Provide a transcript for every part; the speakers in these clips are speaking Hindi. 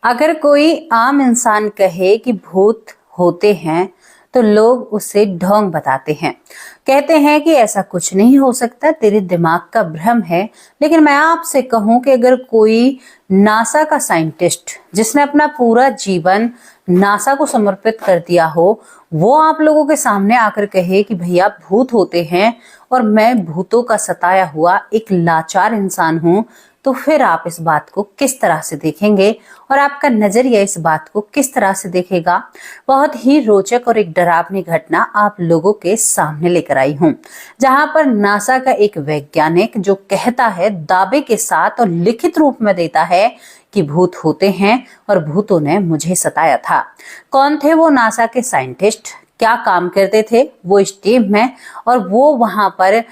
अगर कोई आम इंसान कहे कि भूत होते हैं तो लोग उसे ढोंग बताते हैं। कहते हैं कि ऐसा कुछ नहीं हो सकता, तेरे दिमाग का भ्रम है। लेकिन मैं आपसे कहूं कि अगर कोई नासा का साइंटिस्ट जिसने अपना पूरा जीवन नासा को समर्पित कर दिया हो, वो आप लोगों के सामने आकर कहे कि भैया भूत होते हैं और मैं भूतों का सताया हुआ एक लाचार इंसान हूं, तो फिर आप इस बात को किस तरह से देखेंगे और आपका नजरिया इस बात को किस तरह से देखेगा। बहुत ही रोचक और एक डरावनी घटना आप लोगों के सामने लेकर आई हूं, जहां पर नासा का एक वैज्ञानिक जो कहता है दावे के साथ और लिखित रूप में देता है कि भूत होते हैं और भूतों ने मुझे सताया था। कौन थे वो नासा के साइंटिस्ट, क्या काम करते थे वो इस टीम में, और वो वहां पर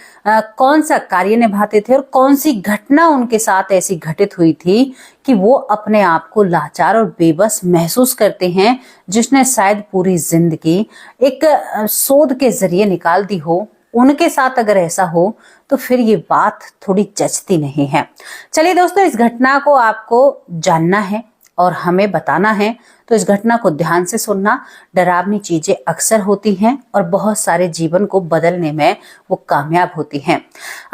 कौन सा कार्य निभाते थे और कौन सी घटना उनके साथ ऐसी घटित हुई थी कि वो अपने आप को लाचार और बेबस महसूस करते हैं, जिसने शायद पूरी जिंदगी एक शोध के जरिए निकाल दी हो। उनके साथ अगर ऐसा हो तो फिर ये बात थोड़ी जचती नहीं है। चलिए दोस्तों, इस घटना को आपको जानना है और हमें बताना है, तो इस घटना को ध्यान से सुनना। डरावनी चीजें अक्सर होती हैं और बहुत सारे जीवन को बदलने में वो कामयाब होती हैं।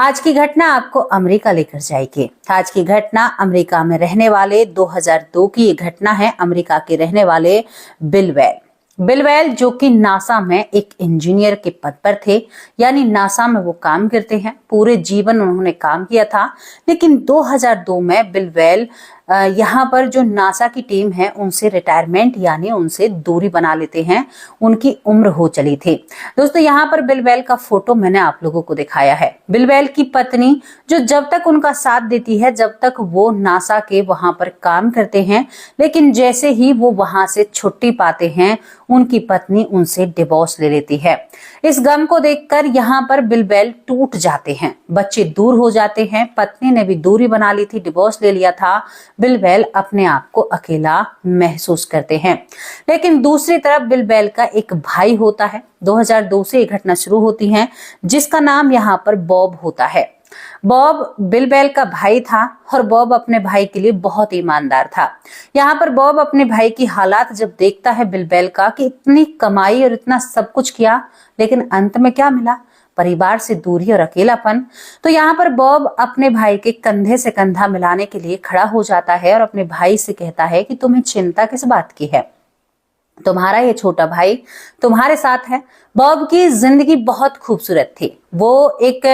आज की घटना आपको अमेरिका लेकर जाएगी। आज की घटना अमेरिका में रहने वाले 2002 की ये घटना है। अमेरिका के रहने वाले बिल वेल जो कि नासा में एक इंजीनियर के पद पर थे, यानी नासा में वो काम करते हैं। पूरे जीवन उन्होंने काम किया था, लेकिन 2002 में बिल वेल यहाँ पर जो नासा की टीम है उनसे रिटायरमेंट यानी उनसे दूरी बना लेते हैं। उनकी उम्र हो चली थी। दोस्तों, यहाँ पर बिल वेल का फोटो मैंने आप लोगों को दिखाया है। बिल वेल की पत्नी जो जब तक उनका साथ देती है, जब तक वो नासा के वहां पर काम करते हैं, लेकिन जैसे ही वो वहां से छुट्टी पाते हैं, उनकी पत्नी उनसे डिवोर्स ले लेती है। इस गम को देखकर यहाँ पर बिल वेल टूट जाते हैं। बच्चे दूर हो जाते हैं, पत्नी ने भी दूरी बना ली थी, डिवोर्स ले लिया था। बिल वेल अपने आप को अकेला महसूस करते हैं। लेकिन दूसरी तरफ बिल वेल का एक भाई होता है। 2002 से ये घटना शुरू होती है, जिसका नाम यहाँ पर बॉब होता है। बॉब बिल वेल का भाई था और बॉब अपने भाई के लिए बहुत ईमानदार था। यहाँ पर बॉब अपने भाई की हालात जब देखता है बिल वेल का कि इतनी कमाई और इतना सब कुछ किया, लेकिन अंत में क्या मिला? परिवार से दूरी और अकेलापन। तो यहाँ पर बॉब अपने भाई के कंधे से कंधा मिलाने के लिए खड़ा हो जाता है और अपने भाई से कहता है कि तुम्हें चिंता किस बात की है, तुम्हारा ये छोटा भाई तुम्हारे साथ है। बॉब की जिंदगी बहुत खूबसूरत थी। वो एक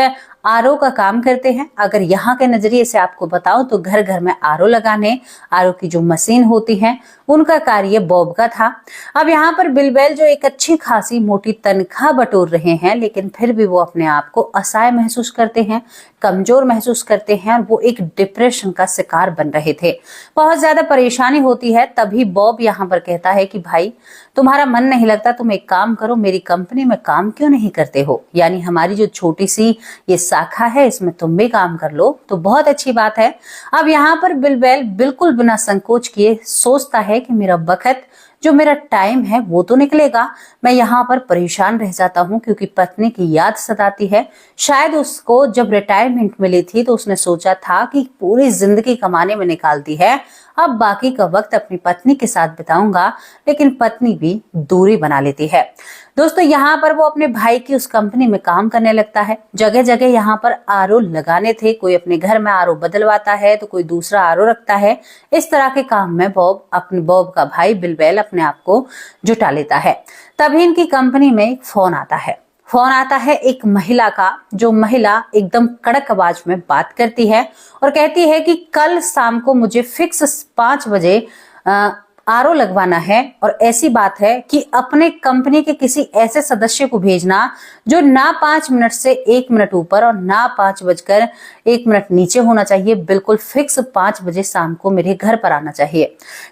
आरओ का काम करते हैं। अगर यहाँ के नजरिए से आपको बताऊं तो घर घर में आरओ लगाने, आरओ की जो मशीन होती है, उनका कार्य बॉब का था। अब यहाँ पर बिल वेल जो एक अच्छी खासी मोटी तनख्वाह बटोर रहे हैं, लेकिन फिर भी वो अपने आप को असहाय महसूस करते हैं, कमजोर महसूस करते हैं और वो एक डिप्रेशन का शिकार बन रहे थे। बहुत ज्यादा परेशानी होती है। तभी बॉब यहाँ पर कहता है कि भाई तुम्हारा मन नहीं लगता, तुम एक काम करो, मेरी कंपनी में काम क्यों नहीं करते हो, यानी हमारी जो छोटी सी ये शाखा है इसमें तुम भी काम कर लो तो बहुत अच्छी बात है। अब यहाँ पर बिल वेल बिल्कुल बिना संकोच किए सोचता है कि मेरा वक्त, जो मेरा टाइम है वो तो निकलेगा। मैं यहाँ पर परेशान रह जाता हूँ क्योंकि पत्नी की याद सताती है। शायद उसको जब रिटायरमेंट मिली थी तो उसने सोचा था कि पूरी जिंदगी कमाने में निकाल दी है, अब बाकी का वक्त अपनी पत्नी के साथ बिताऊंगा, लेकिन पत्नी भी दूरी बना लेती है। दोस्तों, यहाँ पर वो अपने भाई की उस कंपनी में काम करने लगता है। जगह जगह यहाँ पर आरओ लगाने थे। कोई अपने घर में आरओ बदलवाता है तो कोई दूसरा आरओ रखता है। इस तरह के काम में बॉब का भाई बिल वेल अपने आप को जुटा लेता है। तभी इनकी कंपनी में एक फोन आता है एक महिला का, जो महिला एकदम कड़क आवाज में बात करती है और कहती है कि कल शाम को मुझे फिक्स 5 बजे आरओ लगवाना है, और ऐसी बात है कि अपने कंपनी के किसी ऐसे सदस्य को भेजना जो ना 5 मिनट से 1 मिनट ऊपर और ना 5:01 नीचे होना चाहिए। बिल्कुल फिक्स 5 बजे शाम को मेरे घर पर आना चाहिए।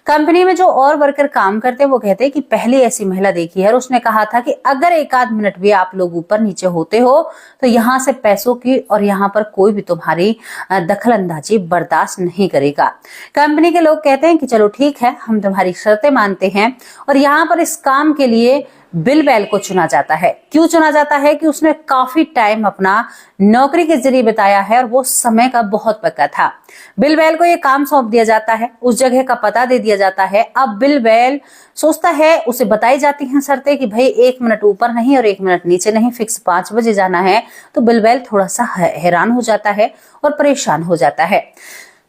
कंपनी में जो और वर्कर काम करते हैं वो कहते हैं कि पहले ऐसी महिला देखी है और उसने कहा था कि अगर 1 मिनट भी आप लोग ऊपर नीचे होते हो तो यहाँ से पैसों की और यहाँ पर कोई भी तुम्हारी दखल अंदाजी बर्दाश्त नहीं करेगा। कंपनी के लोग कहते हैं कि चलो ठीक है, हम तुम्हारी तुम्हारी शर्तें मानते हैं। और यहाँ पर इस काम के लिए बिलबैल को चुना जाता है। क्यों चुना जाता है? कि उसने काफी टाइम अपना नौकरी के जरिए बिताया है और वो समय का बहुत पक्का था। बिलबैल को ये काम सौंप दिया जाता है, उस जगह का पता दे दिया जाता है। अब बिलबैल सोचता है, उसे बताई जाती हैं शर्तें कि भाई 1 मिनट ऊपर नहीं और 1 मिनट नीचे नहीं, फिक्स 5 बजे जाना है। तो बिलबैल थोड़ा सा हैरान हो जाता है और परेशान हो जाता है।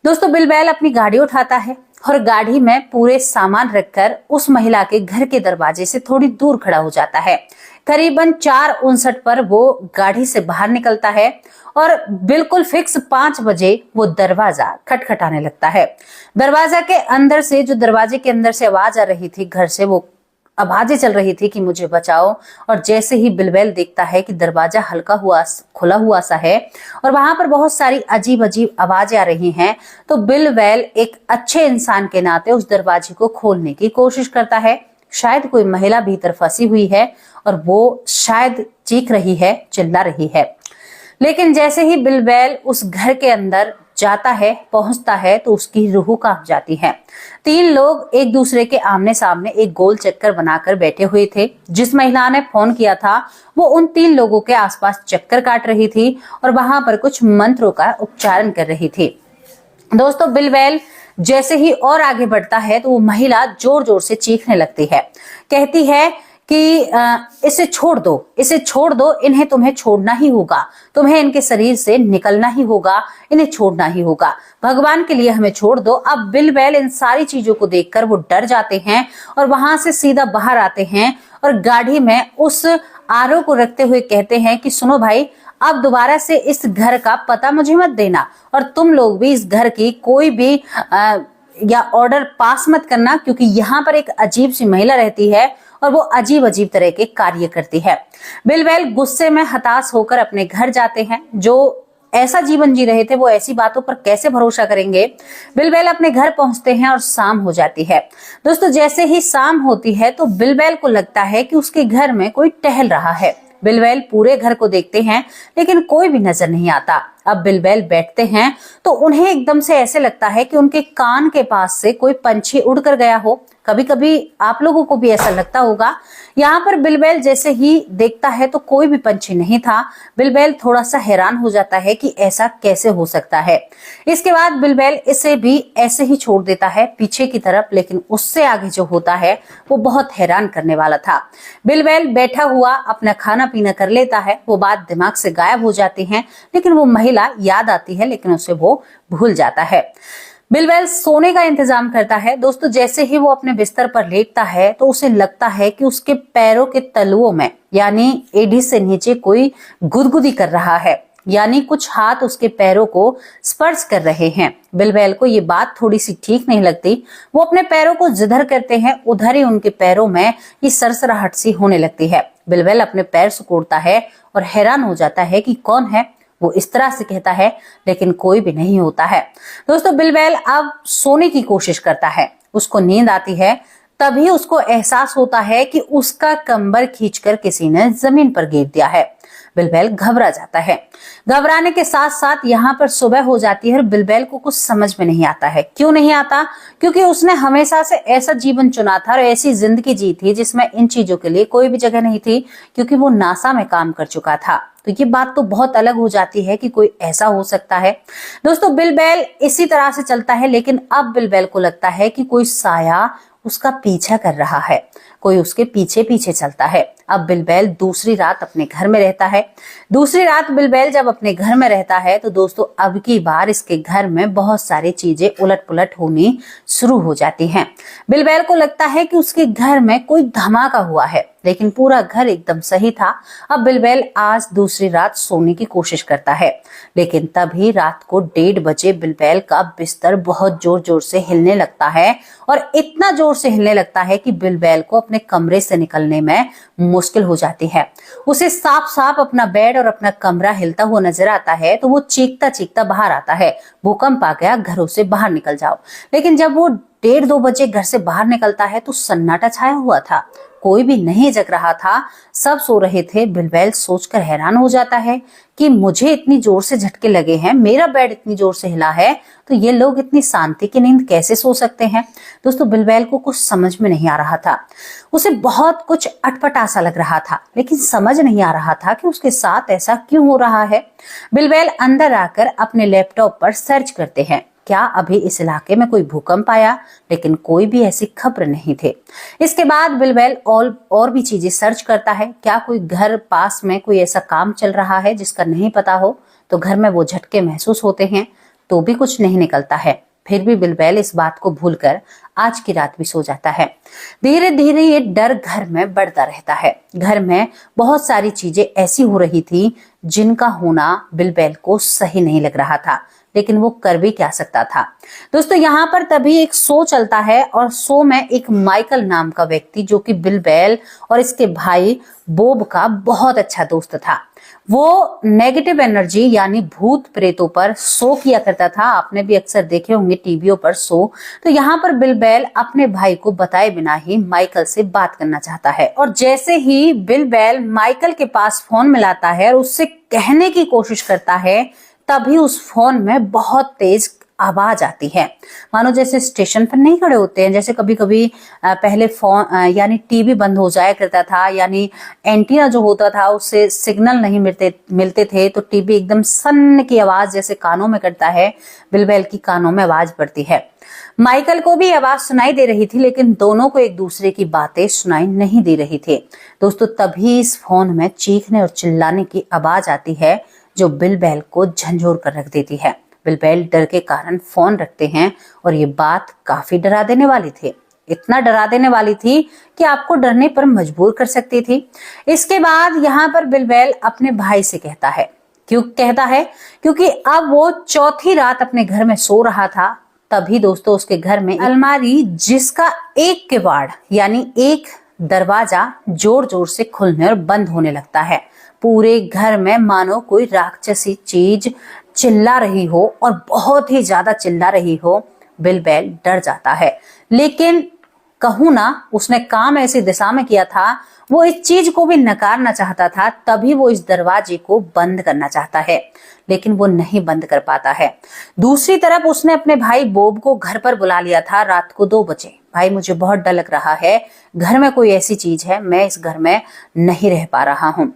दोस्तों, बिलबैल अपनी गाड़ी उठाता है और गाड़ी में पूरे सामान रखकर उस महिला के घर के दरवाजे से थोड़ी दूर खड़ा हो जाता है। करीबन 4:59 पर वो गाड़ी से बाहर निकलता है और बिल्कुल फिक्स 5 बजे वो दरवाजा खटखटाने लगता है। दरवाजे के अंदर से आवाज आ रही थी, घर से वो आवाजें चल रही थी कि मुझे बचाओ। और जैसे ही बिलबैल देखता है कि दरवाजा हल्का हुआ खुला हुआ सा है और वहां पर बहुत सारी अजीब अजीब आवाजें आ रही हैं, तो बिलबैल एक अच्छे इंसान के नाते उस दरवाजे को खोलने की कोशिश करता है। शायद कोई महिला भीतर फंसी हुई है और वो शायद चीख रही है, चिल्ला रही है। लेकिन जैसे ही बिलबैल उस घर के अंदर जाता है, पहुंचता है, तो उसकी रूह कांप जाती है। 3 लोग एक दूसरे के आमने सामने एक गोल चक्कर बनाकर बैठे हुए थे। जिस महिला ने फोन किया था वो उन 3 लोगों के आसपास चक्कर काट रही थी और वहां पर कुछ मंत्रों का उच्चारण कर रही थी। दोस्तों, बिलबैल जैसे ही और आगे बढ़ता है तो वो महिला जोर जोर से चीखने लगती है, कहती है कि इसे छोड़ दो, इन्हें तुम्हें छोड़ना ही होगा, तुम्हें इनके शरीर से निकलना ही होगा, इन्हें छोड़ना ही होगा, भगवान के लिए हमें छोड़ दो। अब बिलबैल इन सारी चीजों को देखकर वो डर जाते हैं और वहां से सीधा बाहर आते हैं और गाड़ी में उस आरओ को रखते हुए कहते हैं कि सुनो भाई, अब दोबारा से इस घर का पता मुझे मत देना और तुम लोग भी इस घर की कोई भी या ऑर्डर पास मत करना, क्योंकि यहाँ पर एक अजीब सी महिला रहती है और वो अजीब अजीब तरह के कार्य करती है। बिलबैल गुस्से में हताश होकर अपने घर जाते हैं। जो ऐसा जीवन जी रहे थे वो ऐसी बातों पर कैसे भरोसा करेंगे। बिलबैल अपने घर पहुंचते हैं और शाम हो जाती है। दोस्तों, जैसे ही शाम होती है तो बिलबैल को लगता है कि उसके घर में कोई टहल रहा है। बिलबैल पूरे घर को देखते हैं लेकिन कोई भी नजर नहीं आता। अब बिलबैल बैठते हैं तो उन्हें एकदम से ऐसे लगता है कि उनके कान के पास से कोई पंछी उड़कर गया हो। कभी कभी आप लोगों को भी ऐसा लगता होगा। यहाँ पर बिलबैल जैसे ही देखता है तो कोई भी पंछी नहीं था। बिलबैल थोड़ा सा हैरान हो जाता है कि ऐसा कैसे हो सकता है। इसके बाद बिलबैल इसे भी ऐसे ही छोड़ देता है पीछे की तरफ, लेकिन उससे आगे जो होता है वो बहुत हैरान करने वाला था। बिलबैल बैठा हुआ अपना खाना पीना कर लेता है, वो बात दिमाग से गायब हो जाती है, लेकिन वो महिला याद आती है, लेकिन उसे वो भूल जाता है। बिलबैल सोने का इंतजाम करता है। दोस्तों, जैसे ही वो अपने बिस्तर पर लेटता है तो उसे लगता है कि उसके पैरों के तलुओं में यानी एड़ी से नीचे कोई गुदगुदी कर रहा है, यानी कुछ हाथ उसके पैरों को स्पर्श कर रहे हैं। बिलबैल को ये बात थोड़ी सी ठीक नहीं लगती। वो अपने पैरों को जिधर करते हैं उधर ही उनके पैरों में ये सरसराहट सी होने लगती है। बिलबैल अपने पैर सुकोड़ता है और हैरान हो जाता है कि कौन है। वो इस तरह से कहता है लेकिन कोई भी नहीं होता है। दोस्तों, बिलबैल अब सोने की कोशिश करता है, उसको नींद आती है। तभी उसको एहसास होता है कि उसका कंबल खींचकर किसी ने जमीन पर गिर दिया है। बिलबैल घबरा जाता है। घबराने के साथ साथ यहाँ पर सुबह हो जाती है और बिलबैल को कुछ समझ में नहीं आता है। क्यों नहीं आता? क्योंकि उसने हमेशा से ऐसा जीवन चुना था और ऐसी जिंदगी जी थी जिसमें इन चीजों के लिए कोई भी जगह नहीं थी, क्योंकि वो नासा में काम कर चुका था। तो ये बात तो बहुत अलग हो जाती है कि कोई ऐसा हो सकता है। दोस्तों, बिलबैल इसी तरह से चलता है, लेकिन अब बिलबैल को लगता है कि कोई साया उसका पीछा कर रहा है, कोई उसके पीछे पीछे चलता है। अब बिलबैल दूसरी रात अपने घर में रहता है। दूसरी रात बिलबैल जब अपने घर में रहता है तो दोस्तों, अब की बार इसके घर में बहुत सारी चीजें उलट पुलट होनी शुरू हो जाती हैं। बिलबैल को लगता है कि उसके घर में कोई धमाका हुआ है, लेकिन पूरा घर एकदम सही था। अब बिलबैल आज दूसरी रात सोने की कोशिश करता है, लेकिन तभी रात को 1:30 बजे बिलबैल का बिस्तर बहुत जोर जोर से हिलने लगता है और इतना जोर से हिलने लगता है कि बिलबैल को अपने कमरे से निकलने में मुश्किल हो जाती है। उसे साफ साफ अपना बेड और अपना कमरा हिलता हुआ नजर आता है, तो वो चीखता चीखता बाहर आता है, भूकंप आ गया, घरों से बाहर निकल जाओ। लेकिन जब वो 1:30-2 बजे घर से बाहर निकलता है तो सन्नाटा छाया हुआ था, कोई भी नहीं जग रहा था, सब सो रहे थे। बिलबैल सोचकर हैरान हो जाता है कि मुझे इतनी जोर से झटके लगे हैं, मेरा बेड इतनी जोर से हिला है, तो ये लोग इतनी शांति की नींद कैसे सो सकते हैं। दोस्तों, बिलबैल को कुछ समझ में नहीं आ रहा था। उसे बहुत कुछ अटपटा सा लग रहा था, लेकिन समझ नहीं आ रहा था कि उसके साथ ऐसा क्यों हो रहा है। बिलबैल अंदर आकर अपने लैपटॉप पर सर्च करते हैं, क्या अभी इस इलाके में कोई भूकंप आया, लेकिन कोई भी ऐसी खबर नहीं थे। इसके बाद बिलबैल और भी चीजें सर्च करता है, क्या कोई घर पास में कोई ऐसा काम चल रहा है जिसका नहीं पता हो, तो घर में वो झटके महसूस होते हैं, तो भी कुछ नहीं निकलता है। फिर भी बिलबैल इस बात को भूलकर आज की रात भी सो जाता है। धीरे धीरे ये डर घर में बढ़ता रहता है। घर में बहुत सारी चीजें ऐसी हो रही थी जिनका होना बिलबैल को सही नहीं लग रहा था, लेकिन वो कर भी क्या सकता था। दोस्तों, यहाँ पर तभी एक शो चलता है और शो में एक माइकल नाम का व्यक्ति, जो कि बिलबैल और इसके भाई बोब का बहुत अच्छा दोस्त था, वो नेगेटिव एनर्जी यानी भूत प्रेतों पर शो किया करता था। आपने भी अक्सर देखे होंगे टीवियों पर शो। तो यहाँ पर बिलबैल अपने भाई को बताए बिना ही माइकल से बात करना चाहता है, और जैसे ही बिलबैल माइकल के पास फोन मिलाता है और उससे कहने की कोशिश करता है, तभी उस फोन में बहुत तेज आवाज आती है, मानो जैसे स्टेशन पर नहीं खड़े होते हैं, जैसे कभी कभी पहले फोन यानी टीवी बंद हो जाया करता था, यानी एंटीना जो होता था उससे सिग्नल नहीं मिलते थे, तो टीवी एकदम सन्न की आवाज जैसे कानों में करता है, बिलबैल की कानों में आवाज पड़ती है। माइकल को भी आवाज सुनाई दे रही थी, लेकिन दोनों को एक दूसरे की बातें सुनाई नहीं दे रही थी। दोस्तों, तभी इस फोन में चीखने और चिल्लाने की आवाज आती है, जो बिलबैल को झंझोर कर रख देती है। बिलबैल डर के कारण फोन रखते हैं, और ये बात काफी डरा देने वाली थी, इतना डरा देने वाली थी कि आपको डरने पर मजबूर कर सकती थी। इसके बाद यहाँ पर बिलबैल अपने भाई से कहता है, क्योंकि अब वो चौथी रात अपने घर में सो रहा था। तभी दोस्तों, उसके घर में अलमारी, जिसका एक किवाड़ यानी एक दरवाजा जोर जोर से खुलने और बंद होने लगता है। पूरे घर में मानो कोई राक्षसी चीज चिल्ला रही हो, और बहुत ही ज्यादा चिल्ला रही हो। बिलबैल डर जाता है, लेकिन कहूं ना, उसने काम ऐसी दिशा में किया था, वो इस चीज को भी नकारना चाहता था। तभी वो इस दरवाजे को बंद करना चाहता है, लेकिन वो नहीं बंद कर पाता है। दूसरी तरफ उसने अपने भाई बोब को घर पर बुला लिया था रात को 2 बजे। भाई, मुझे बहुत डर लग रहा है, घर में कोई ऐसी चीज है, मैं इस घर में नहीं रह पा रहा हूँ।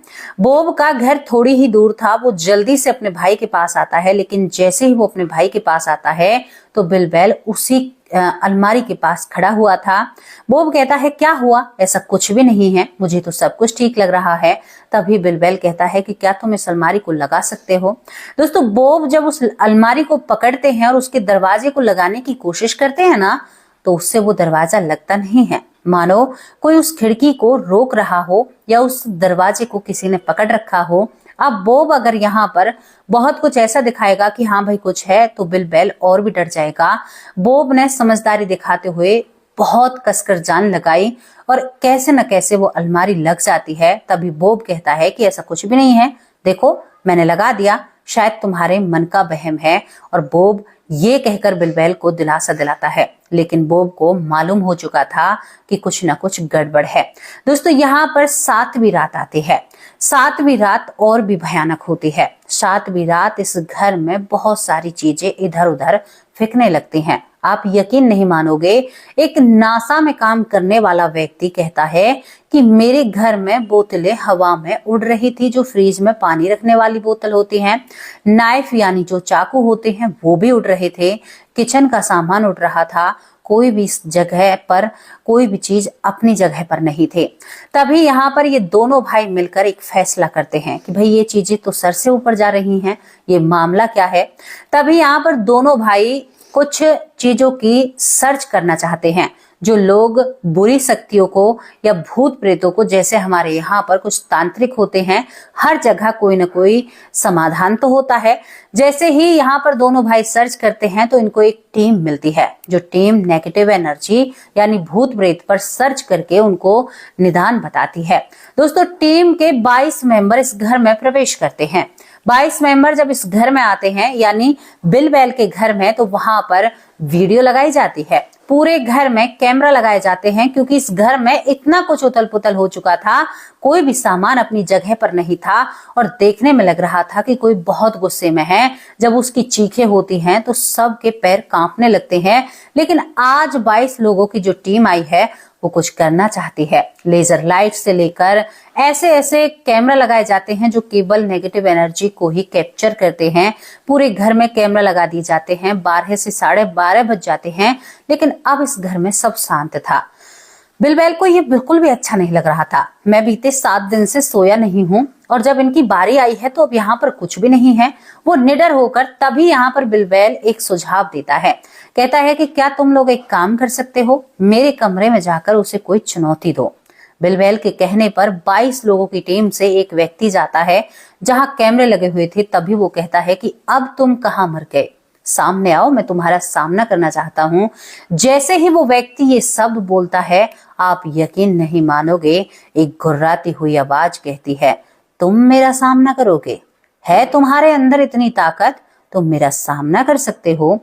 बोब का घर थोड़ी ही दूर था, वो जल्दी से अपने भाई के पास आता है, लेकिन जैसे ही वो अपने भाई के पास आता है, तो बिलबैल उसी अलमारी के पास खड़ा हुआ था। बोब कहता है, क्या हुआ? ऐसा कुछ भी नहीं है, मुझे तो सब कुछ ठीक लग रहा है। तभी बिलबैल कहता है कि क्या तुम इस अलमारी को लगा सकते हो? दोस्तों, बोब जब उस अलमारी को पकड़ते हैं और उसके दरवाजे को लगाने की कोशिश करते हैं ना, तो उससे वो दरवाजा लगता नहीं है, मानो कोई उस खिड़की को रोक रहा हो या उस दरवाजे को किसी ने पकड़ रखा हो। अब बोब अगर यहाँ पर बहुत कुछ ऐसा दिखाएगा कि हाँ भाई कुछ है, तो बिलबैल और भी डर जाएगा। बोब ने समझदारी दिखाते हुए बहुत कसकर जान लगाई, और कैसे न कैसे वो अलमारी लग जाती है। तभी बोब कहता है कि ऐसा कुछ भी नहीं है, देखो मैंने लगा दिया, शायद तुम्हारे मन का वहम है। और बोब ये कहकर बिलबैल को दिलासा दिलाता है, लेकिन बोब को मालूम हो चुका था कि कुछ ना कुछ गड़बड़ है। दोस्तों, यहाँ पर 7वीं रात आती है। 7वीं रात और भी भयानक होती है। 7वीं रात इस घर में बहुत सारी चीजें इधर उधर फेंकने लगती हैं। आप यकीन नहीं मानोगे, एक नासा में काम करने वाला व्यक्ति कहता है कि मेरे घर में बोतलें हवा में उड़ रही थी, जो फ्रीज में पानी रखने वाली बोतल होती हैं। नाइफ यानी जो चाकू होते हैं वो भी उड़ रहे थे। किचन का सामान उड़ रहा था। कोई भी इस जगह पर कोई भी चीज अपनी जगह पर नहीं थे। तभी यहाँ पर ये दोनों भाई मिलकर एक फैसला करते हैं कि भाई ये चीजें तो सर से ऊपर जा रही हैं, ये मामला क्या है। तभी यहाँ पर दोनों भाई कुछ चीजों की सर्च करना चाहते हैं। जो लोग बुरी शक्तियों को या भूत प्रेतों को, जैसे हमारे यहाँ पर कुछ तांत्रिक होते हैं, हर जगह कोई न कोई समाधान तो होता है। जैसे ही यहाँ पर दोनों भाई सर्च करते हैं, तो इनको एक टीम मिलती है, जो टीम नेगेटिव एनर्जी यानी भूत प्रेत पर सर्च करके उनको निदान बताती है। दोस्तों, टीम के 22 मेंबर इस घर में प्रवेश करते हैं। 22 मेंबर जब इस घर में आते हैं, यानी बिलबैल के घर में, तो वहां पर वीडियो लगाई जाती है। पूरे घर में कैमरा लगाए जाते हैं, क्योंकि इस घर में इतना कुछ उथल पुथल हो चुका था, कोई भी सामान अपनी जगह पर नहीं था और देखने में लग रहा था कि कोई बहुत गुस्से में है। जब उसकी चीखें होती हैं तो सबके पैर कांपने लगते हैं। लेकिन आज 22 लोगों की जो टीम आई है वो कुछ करना चाहती है। लेजर लाइट से लेकर ऐसे ऐसे कैमरा लगाए जाते हैं जो केवल नेगेटिव एनर्जी को ही कैप्चर करते हैं। पूरे घर में कैमरा लगा दिए जाते हैं। 12 से 12:30 बज जाते हैं, लेकिन अब इस घर में सब शांत था। बिलबेल को ये बिल्कुल भी अच्छा नहीं लग रहा था। मैं बीते 7 दिन से सोया नहीं हूँ और जब इनकी बारी आई है तो अब यहाँ पर कुछ भी नहीं है। वो निडर होकर तभी यहाँ पर बिलबेल एक सुझाव देता है। कहता है कि क्या तुम लोग एक काम कर सकते हो, मेरे कमरे में जाकर उसे कोई चुनौती दो। बिलबेल के कहने पर 22 लोगों की टीम से एक व्यक्ति जाता है जहां कैमरे लगे हुए थे। तभी वो कहता है कि अब तुम कहाँ मर गए, सामने आओ, मैं तुम्हारा सामना करना चाहता हूँ। जैसे ही वो व्यक्ति ये शब्द बोलता है, आप यकीन नहीं मानोगे, एक गुर्राती हुई आवाज कहती है, तुम मेरा सामना करोगे? है तुम्हारे अंदर इतनी ताकत, तुम मेरा सामना कर सकते हो?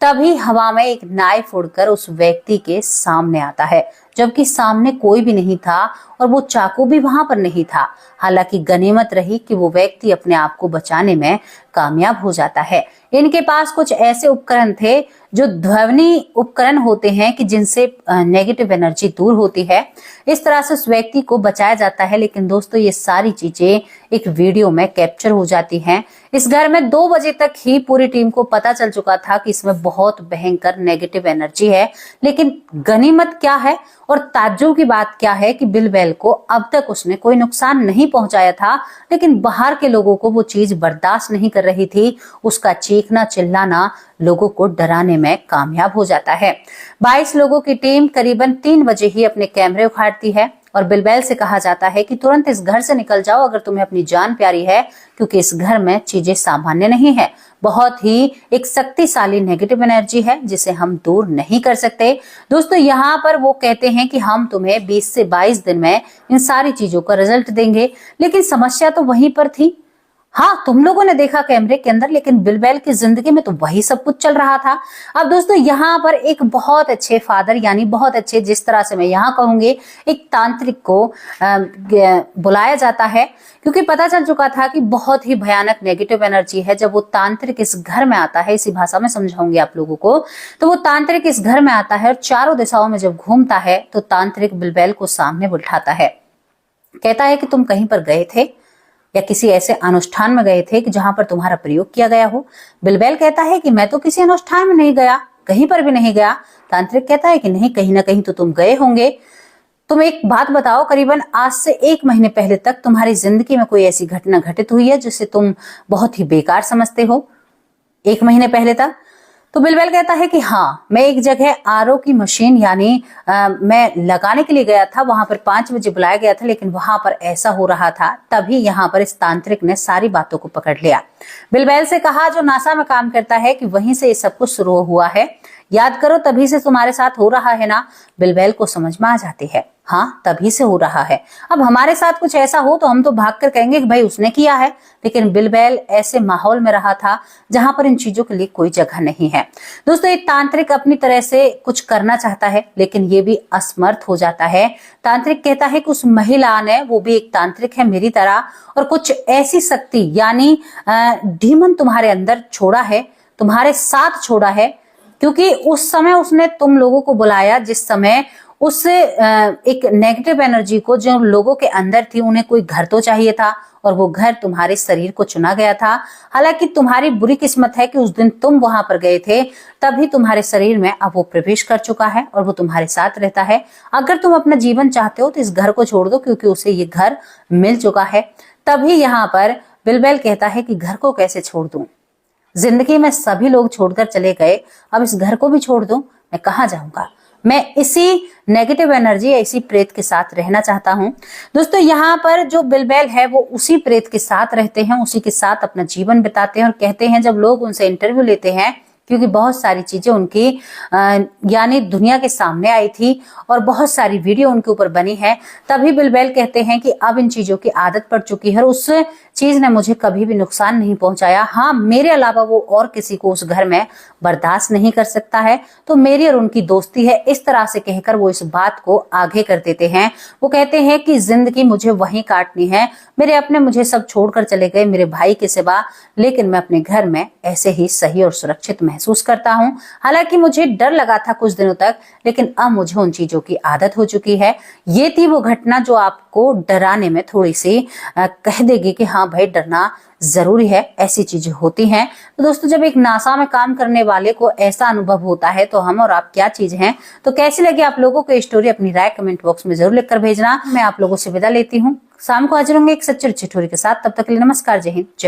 तभी हवा में एक नाइफ उड़कर उस व्यक्ति के सामने आता है, जबकि सामने कोई भी नहीं था और वो चाकू भी वहां पर नहीं था। हालांकि गनीमत रही कि वो व्यक्ति अपने आप को बचाने में कामयाब हो जाता है। इनके पास कुछ ऐसे उपकरण थे जो ध्वनि उपकरण होते हैं कि जिनसे नेगेटिव एनर्जी दूर होती है। इस तरह से उस व्यक्ति को बचाया जाता है। लेकिन दोस्तों, ये सारी चीजें एक वीडियो में कैप्चर हो जाती हैं। इस घर में 2 बजे तक ही पूरी टीम को पता चल चुका था कि इसमें बहुत भयंकर नेगेटिव एनर्जी है। लेकिन गनीमत क्या है और ताज्जुब की बात क्या है कि बिलबेल को अब तक उसने कोई नुकसान नहीं पहुंचाया था, लेकिन बाहर के लोगों को वो चीज बर्दाश्त नहीं कर रही थी। उसका चीखना चिल्लाना लोगों को डराने में कामयाब हो जाता है। 22 लोगों की टीम करीबन 3 बजे ही अपने कैमरे उखाड़ती है और बिलबेल से कहा जाता है कि तुरंत इस घर से निकल जाओ अगर तुम्हें अपनी जान प्यारी है, क्योंकि इस घर में चीजें सामान्य नहीं है। बहुत ही एक शक्तिशाली नेगेटिव एनर्जी है जिसे हम दूर नहीं कर सकते। दोस्तों, यहाँ पर वो कहते हैं कि हम तुम्हें 20 से 22 दिन में इन सारी चीजों का रिजल्ट देंगे। लेकिन समस्या तो वहीं पर थी। हाँ, तुम लोगों ने देखा कैमरे के अंदर, लेकिन बिलबेल की जिंदगी में तो वही सब कुछ चल रहा था। अब दोस्तों, यहाँ पर एक बहुत अच्छे फादर, यानी बहुत अच्छे, जिस तरह से मैं यहाँ कहूंगी, एक तांत्रिक को बुलाया जाता है, क्योंकि पता चल चुका था कि बहुत ही भयानक नेगेटिव एनर्जी है। जब वो तांत्रिक इस घर में आता है, इसी भाषा में समझाऊंगी आप लोगों को, तो वो तांत्रिक इस घर में आता है और चारों दिशाओं में जब घूमता है तो तांत्रिक बिलबेल को सामने बिठाता है। कहता है कि तुम कहीं पर गए थे या किसी ऐसे अनुष्ठान में गए थे कि जहां पर तुम्हारा प्रयोग किया गया हो? बिलबेल कहता है कि मैं तो किसी अनुष्ठान में नहीं गया, कहीं पर भी नहीं गया। तांत्रिक कहता है कि नहीं, कहीं ना कहीं तो तुम गए होंगे। तुम एक बात बताओ, करीबन आज से 1 महीने पहले तक तुम्हारी जिंदगी में कोई ऐसी घटना घटित हुई है जिसे तुम बहुत ही बेकार समझते हो 1 महीने पहले तक? तो बिलबेल कहता है कि हाँ, मैं एक जगह आरओ की मशीन यानी मैं लगाने के लिए गया था। वहां पर 5 बजे बुलाया गया था, लेकिन वहां पर ऐसा हो रहा था। तभी यहाँ पर इस तांत्रिक ने सारी बातों को पकड़ लिया। बिलबेल से कहा, जो नासा में काम करता है, कि वहीं से ये सब कुछ शुरू हुआ है। याद करो, तभी से तुम्हारे साथ हो रहा है ना? बिलबेल को समझ में आ जाती है, हाँ, तभी से हो रहा है। अब हमारे साथ कुछ ऐसा हो तो हम तो भागकर कहेंगे कि भाई उसने किया है। लेकिन बिलबेल ऐसे माहौल में रहा था जहां पर इन चीजों के लिए कोई जगह नहीं है। दोस्तों, ये तांत्रिक अपनी तरह से कुछ करना चाहता है, लेकिन ये भी असमर्थ हो जाता है। तांत्रिक कहता है कि उस महिला ने, वो भी एक तांत्रिक है मेरी तरह, और कुछ ऐसी शक्ति यानी डीमन तुम्हारे अंदर छोड़ा है, तुम्हारे साथ छोड़ा है, क्योंकि उस समय उसने तुम लोगों को बुलाया जिस समय उस एक नेगेटिव एनर्जी को, जो लोगों के अंदर थी, उन्हें कोई घर तो चाहिए था और वो घर तुम्हारे शरीर को चुना गया था। हालांकि तुम्हारी बुरी किस्मत है कि उस दिन तुम वहां पर गए थे, तभी तुम्हारे शरीर में अब वो प्रवेश कर चुका है और वो तुम्हारे साथ रहता है। अगर तुम अपना जीवन चाहते हो तो इस घर को छोड़ दो, क्योंकि उसे ये घर मिल चुका है। तभी यहाँ पर बिलबेल कहता है कि घर को कैसे छोड़ दूं? जिंदगी में सभी लोग छोड़कर चले गए, अब इस घर को भी छोड़ दूं? मैं कहाँ जाऊंगा? मैं इसी नेगेटिव एनर्जी या इसी प्रेत के साथ रहना चाहता हूं। दोस्तों, यहाँ पर जो बिलबेल है वो उसी प्रेत के साथ रहते हैं, उसी के साथ अपना जीवन बिताते हैं और कहते हैं, जब लोग उनसे इंटरव्यू लेते हैं क्योंकि बहुत सारी चीजें उनकी यानी दुनिया के सामने आई थी और बहुत सारी वीडियो उनके ऊपर बनी है। तभी बिलबैल कहते हैं कि अब इन चीजों की आदत पड़ चुकी है और उस चीज ने मुझे कभी भी नुकसान नहीं पहुंचाया। हाँ, मेरे अलावा वो और किसी को उस घर में बर्दाश्त नहीं कर सकता है, तो मेरी और उनकी दोस्ती है। इस तरह से कहकर वो इस बात को आगे कर देते हैं। वो कहते हैं कि जिंदगी मुझे वहीं काटनी है, मेरे अपने मुझे सब छोड़कर चले गए मेरे भाई के सिवा, लेकिन मैं अपने घर में ऐसे ही सही और सुरक्षित महसूस करता हूँ। हालांकि मुझे डर लगा था कुछ दिनों तक, लेकिन अब मुझे उन चीजों की आदत हो चुकी है। ये थी वो घटना जो आपको डराने में थोड़ी सी कह देगी कि हाँ भाई, डरना जरूरी है, ऐसी चीजें होती हैं। तो दोस्तों, जब एक नासा में काम करने वाले को ऐसा अनुभव होता है तो हम और आप क्या चीज हैं। तो कैसी लगी आप लोगों को ये स्टोरी, अपनी राय कमेंट बॉक्स में जरूर लिखकर भेजना। मैं आप लोगों से विदा लेती हूँ, शाम को हाजिर होंगे एक सच्चे ठिठुरी के साथ। तब तक के लिए नमस्कार, जय हिंद, जय भारत।